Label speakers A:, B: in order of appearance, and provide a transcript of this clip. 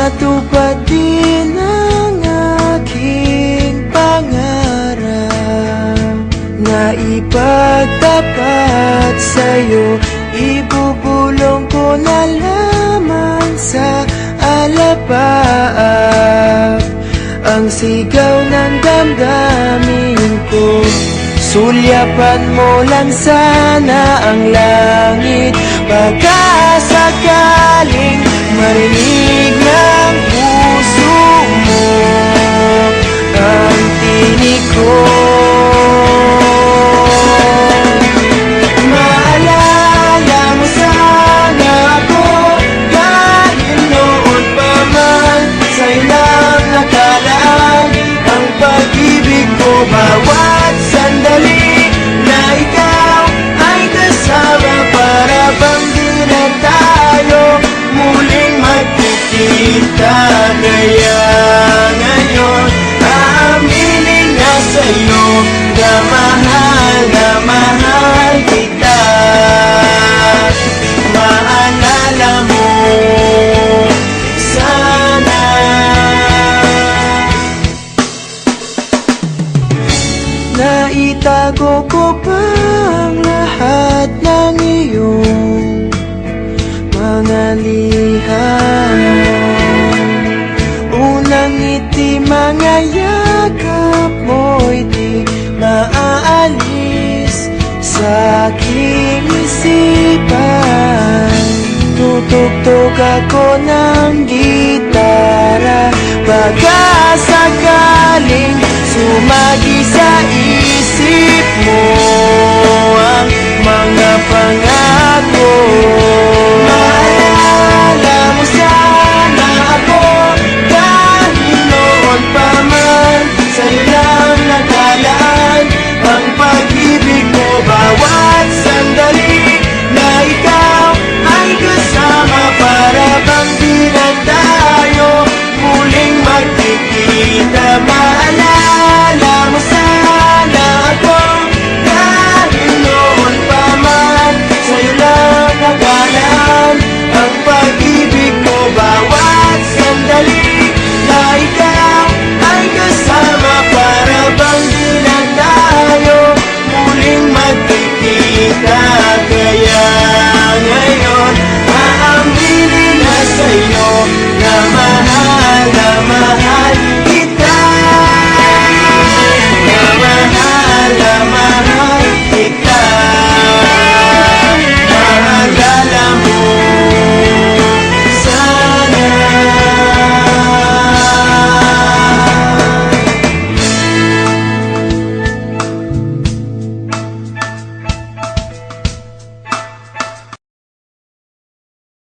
A: matupad din ang aking pangarap na ipagtapat sa'yo. Ibubulong ko na lamang sa alapaap ang sigaw ng damdamin ko. Sulyapan mo lang sana ang langit, baka sakaling marinig ng puso mo ang tinig ko. Maalala mo sana ako, dahil noon pa man sa'yo lang nakalaan ang pag-ibig ko. Bawat sandali na ikaw ay kasama, para bang di na tayo muling magkikita. Kaya ngayon aaminin na sa'yo na mahal kita. Maalala mo sana. Naitago ko pa ang lahat ng iyong mga liham. Unang ngiti, mga yakap mo'y di maaalis sa aking isipan. Tutugtog ako ng gitara, baka sakaling sumagi sa isip mo ang mga pangarap